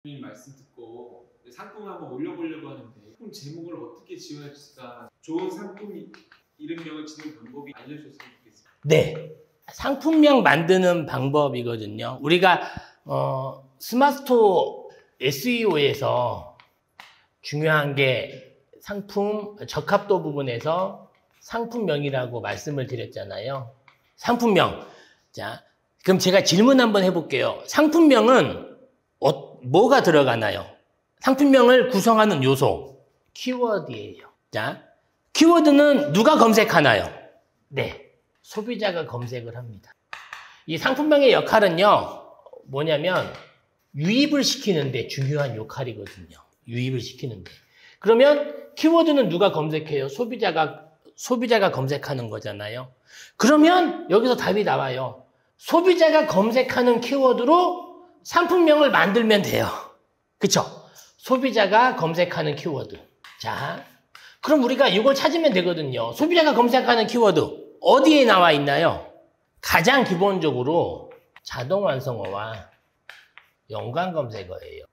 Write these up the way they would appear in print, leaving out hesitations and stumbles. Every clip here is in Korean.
말씀 듣고 상품을 한번 올려보려고 하는데 상품 제목을 어떻게 지어야 할까? 좋은 상품 이름명을 짓는 방법이 알려주셨으면 좋겠습니다. 네, 상품명 만드는 방법이거든요. 우리가 스마트스토어 SEO에서 중요한 게 상품 적합도 부분에서 상품명이라고 말씀을 드렸잖아요. 상품명. 자, 그럼 제가 질문 한번 해볼게요. 상품명은 뭐가 들어가나요? 상품명을 구성하는 요소, 키워드예요. 자, 키워드는 누가 검색하나요? 네, 소비자가 검색을 합니다. 이 상품명의 역할은요, 뭐냐면 유입을 시키는데 중요한 역할이거든요. 유입을 시키는데. 그러면 키워드는 누가 검색해요? 소비자가 검색하는 거잖아요. 그러면 여기서 답이 나와요. 소비자가 검색하는 키워드로 상품명을 만들면 돼요. 그쵸? 소비자가 검색하는 키워드. 자, 그럼 우리가 이걸 찾으면 되거든요. 소비자가 검색하는 키워드 어디에 나와 있나요? 가장 기본적으로 자동완성어와 연관검색어예요.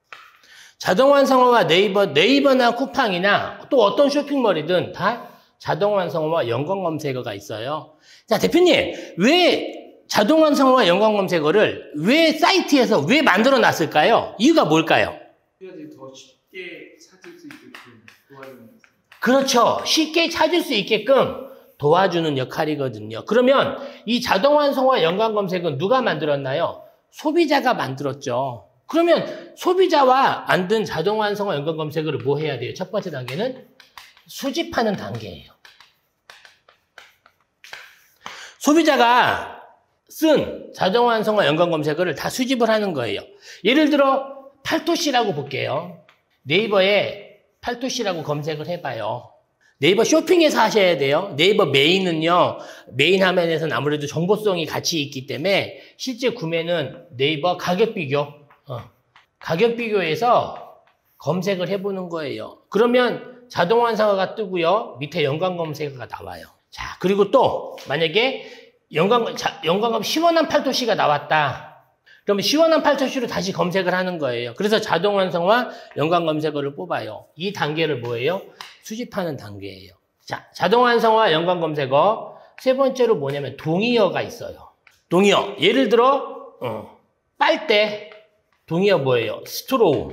자동완성어가 네이버나 쿠팡이나 또 어떤 쇼핑몰이든 다 자동완성어와 연관검색어가 있어요. 자, 대표님, 왜 자동완성어와 연관검색어를 왜 사이트에서 왜 만들어 놨을까요? 이유가 뭘까요? 소비자들이 더 쉽게 찾을 수 있게끔 도와주는 것 같습니다. 그렇죠. 쉽게 찾을 수 있게끔 도와주는 역할이거든요. 그러면 이 자동완성어와 연관검색은 누가 만들었나요? 소비자가 만들었죠. 그러면 소비자와 만든 자동완성어 연관검색어를 뭐 해야 돼요? 첫 번째 단계는 수집하는 단계예요. 소비자가 쓴 자동완성어 연관검색어를 다 수집을 하는 거예요. 예를 들어 팔토시라고 볼게요. 네이버에 팔토시라고 검색을 해봐요. 네이버 쇼핑에서 하셔야 돼요. 네이버 메인은요, 메인 화면에서는 아무래도 정보성이 같이 있기 때문에 실제 구매는 네이버 가격 비교에서 검색을 해보는 거예요. 그러면 자동완성어가 뜨고요, 밑에 연관검색어가 나와요. 자, 그리고 또 만약에 연관검 시원한 팔토시가 나왔다. 그러면 시원한 팔토시로 다시 검색을 하는 거예요. 그래서 자동완성어와 연관검색어를 뽑아요. 이 단계를 뭐예요? 수집하는 단계예요. 자, 자동완성어와 연관검색어. 세 번째로 뭐냐면 동의어가 있어요. 동의어. 예를 들어 빨대. 동의어 뭐예요? 스트로우.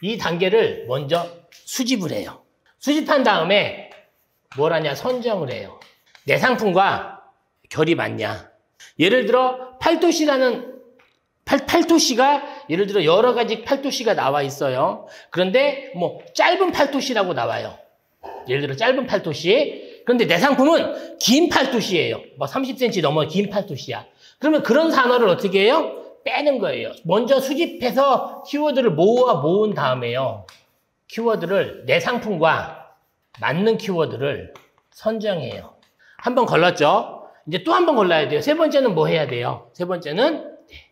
이 단계를 먼저 수집을 해요. 수집한 다음에 뭘 하냐? 선정을 해요. 내 상품과 결이 맞냐? 예를 들어 팔토시가 예를 들어 여러 가지 팔토시가 나와 있어요. 그런데 뭐 짧은 팔토시라고 나와요. 예를 들어 짧은 팔토시. 그런데 내 상품은 긴 팔토시예요. 뭐 30cm 넘어 긴 팔토시야. 그러면 그런 단어를 어떻게 해요? 빼는 거예요. 먼저 수집해서 키워드를 모은 다음에요. 키워드를 내 상품과 맞는 키워드를 선정해요. 한 번 걸렀죠? 이제 또 한 번 골라야 돼요. 세 번째는 뭐 해야 돼요? 세 번째는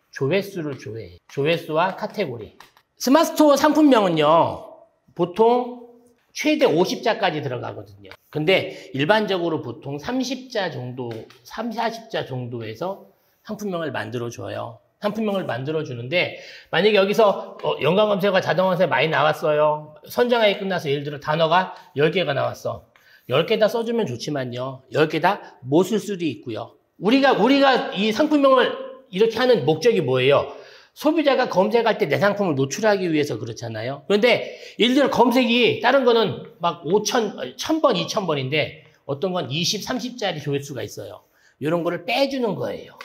조회수를 조회해요. 조회수와 카테고리. 스마트스토어 상품명은요, 보통 최대 50자까지 들어가거든요. 근데 일반적으로 보통 30자 정도, 40자 정도에서 상품명을 만들어줘요. 상품명을 만들어주는데, 만약에 여기서 연관검색어가 자동완성에 많이 나왔어요. 선정하기 끝나서 예를 들어 단어가 10개가 나왔어. 10개 다 써주면 좋지만요. 10개 다 못 쓸 수도 있고요. 우리가 이 상품명을 이렇게 하는 목적이 뭐예요? 소비자가 검색할 때 내 상품을 노출하기 위해서 그렇잖아요. 그런데 예를 들어 검색이 다른 거는 막 1000번, 2000번인데 어떤 건 20, 30짜리 조회수가 있어요. 이런 거를 빼주는 거예요.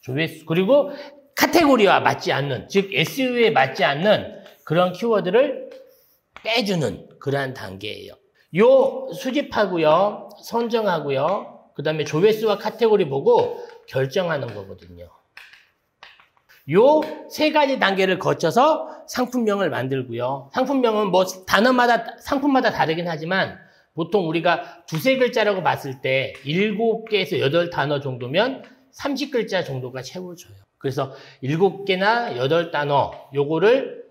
조회수. 그리고 카테고리와 맞지 않는, 즉 SEO에 맞지 않는 그런 키워드를 빼주는 그러한 단계예요. 요 수집하고요, 선정하고요, 그 다음에 조회수와 카테고리 보고 결정하는 거거든요. 요 세 가지 단계를 거쳐서 상품명을 만들고요. 상품명은 뭐 단어마다, 상품마다 다르긴 하지만 보통 우리가 두세 글자라고 봤을 때 7개에서 8단어 정도면 30글자 정도가 채워져요. 그래서 7개나 8단어 요거를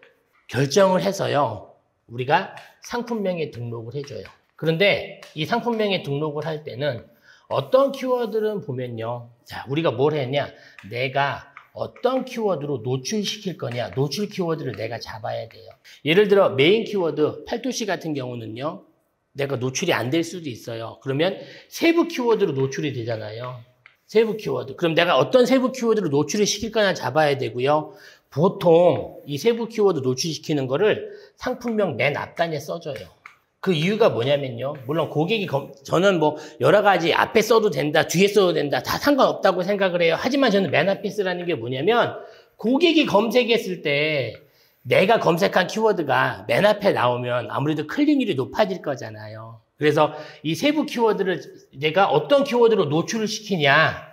결정을 해서요, 우리가 상품명에 등록을 해줘요. 그런데 이 상품명에 등록을 할 때는 어떤 키워드를 보면요. 자, 우리가 뭘 했냐. 내가 어떤 키워드로 노출시킬 거냐, 노출 키워드를 내가 잡아야 돼요. 예를 들어 메인 키워드 8도시 같은 경우는요, 내가 노출이 안 될 수도 있어요. 그러면 세부 키워드로 노출이 되잖아요. 세부 키워드. 그럼 내가 어떤 세부 키워드로 노출을 시킬 거냐 잡아야 되고요. 보통 이 세부 키워드 노출시키는 거를 상품명 맨 앞단에 써줘요. 그 이유가 뭐냐면요. 물론 고객이 저는 뭐 여러 가지 앞에 써도 된다, 뒤에 써도 된다, 다 상관없다고 생각을 해요. 하지만 저는 맨 앞에 쓰라는 게 뭐냐면 고객이 검색했을 때 내가 검색한 키워드가 맨 앞에 나오면 아무래도 클릭률이 높아질 거잖아요. 그래서 이 세부 키워드를 내가 어떤 키워드로 노출을 시키냐,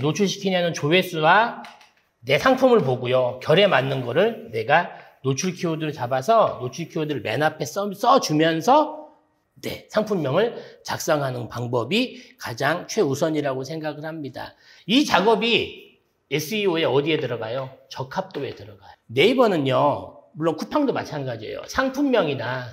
노출시키냐는 조회수와 내 상품을 보고요. 결에 맞는 거를 내가 노출 키워드를 잡아서 노출 키워드를 맨 앞에 써주면서 상품명을 작성하는 방법이 가장 최우선이라고 생각을 합니다. 이 작업이 SEO에 어디에 들어가요? 적합도에 들어가요. 네이버는요, 물론 쿠팡도 마찬가지예요. 상품명이나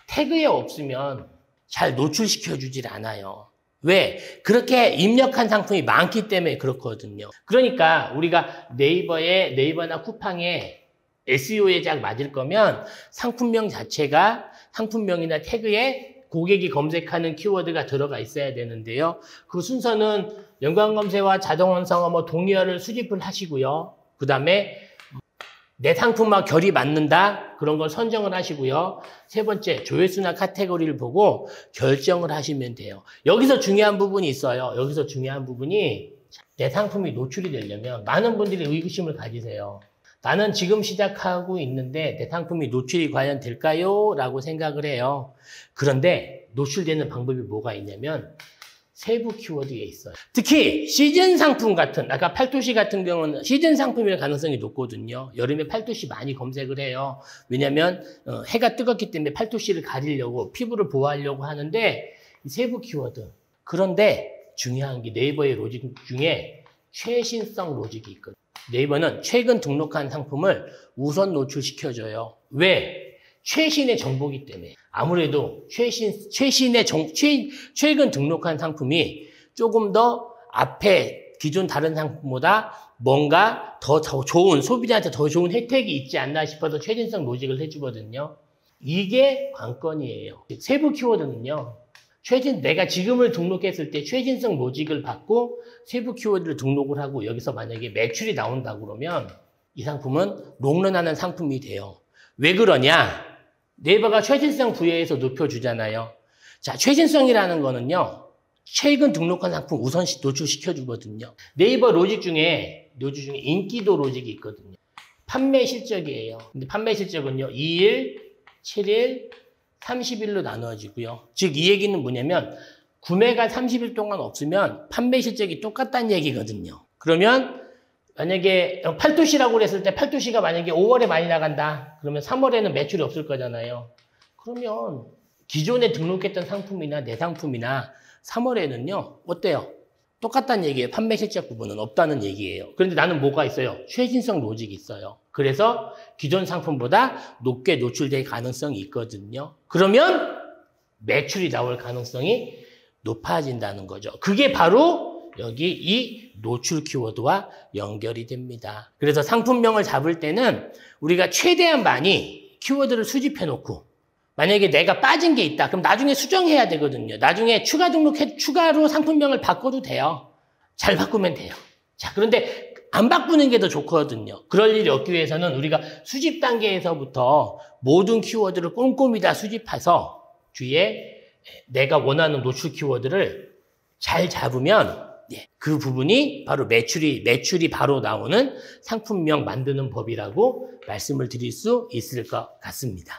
태그에 없으면 잘 노출시켜주질 않아요. 왜? 그렇게 입력한 상품이 많기 때문에 그렇거든요. 그러니까 우리가 네이버나 쿠팡에 SEO에 딱 맞을 거면 상품명 자체가 상품명이나 태그에 고객이 검색하는 키워드가 들어가 있어야 되는데요. 그 순서는 연관검색어와 자동원성어, 동의어를 수집을 하시고요. 그 다음에 내 상품과 결이 맞는다? 그런 걸 선정을 하시고요. 세 번째, 조회수나 카테고리를 보고 결정을 하시면 돼요. 여기서 중요한 부분이 있어요. 여기서 중요한 부분이 내 상품이 노출이 되려면 많은 분들이 의구심을 가지세요. 나는 지금 시작하고 있는데 내 상품이 노출이 과연 될까요? 라고 생각을 해요. 그런데 노출되는 방법이 뭐가 있냐면 세부 키워드에 있어요. 특히 시즌 상품 같은, 아까 8도시 같은 경우는 시즌 상품일 가능성이 높거든요. 여름에 8도시 많이 검색을 해요. 왜냐면 해가 뜨겁기 때문에 8도시를 가리려고, 피부를 보호하려고 하는데 세부 키워드. 그런데 중요한 게 네이버의 로직 중에 최신성 로직이 있거든요. 네이버는 최근 등록한 상품을 우선 노출시켜줘요. 왜? 최신의 정보기 때문에. 아무래도 최근 등록한 상품이 조금 더 앞에 기존 다른 상품보다 뭔가 더 좋은, 소비자한테 더 좋은 혜택이 있지 않나 싶어서 최신성 로직을 해주거든요. 이게 관건이에요. 세부 키워드는요, 내가 지금을 등록했을 때 최신성 로직을 받고 세부 키워드를 등록을 하고 여기서 만약에 매출이 나온다고 그러면 이 상품은 롱런하는 상품이 돼요. 왜 그러냐? 네이버가 최신성 부여해서 높여주잖아요. 자, 최신성이라는 거는요, 최근 등록한 상품 우선 노출시켜주거든요. 네이버 로직 중에 인기도 로직이 있거든요. 판매 실적이에요. 근데 판매 실적은요, 2일, 7일, 30일로 나누어지고요. 즉, 이 얘기는 뭐냐면, 구매가 30일 동안 없으면 판매 실적이 똑같다는 얘기거든요. 그러면, 만약에 8도시라고 그랬을 때 8도시가 만약에 5월에 많이 나간다. 그러면 3월에는 매출이 없을 거잖아요. 그러면 기존에 등록했던 상품이나 내 상품이나 3월에는요. 어때요? 똑같다는 얘기예요. 판매 실적 부분은 없다는 얘기예요. 그런데 나는 뭐가 있어요? 최신성 로직이 있어요. 그래서 기존 상품보다 높게 노출될 가능성이 있거든요. 그러면 매출이 나올 가능성이 높아진다는 거죠. 그게 바로 여기 이 노출 키워드와 연결이 됩니다. 그래서 상품명을 잡을 때는 우리가 최대한 많이 키워드를 수집해 놓고 만약에 내가 빠진 게 있다. 그럼 나중에 수정해야 되거든요. 나중에 추가로 상품명을 바꿔도 돼요. 잘 바꾸면 돼요. 자, 그런데 안 바꾸는 게 더 좋거든요. 그럴 일이 없기 위해서는 우리가 수집 단계에서부터 모든 키워드를 꼼꼼히 다 수집해서 뒤에 내가 원하는 노출 키워드를 잘 잡으면 그 부분이 바로 매출이 바로 나오는 상품명 만드는 법이라고 말씀을 드릴 수 있을 것 같습니다.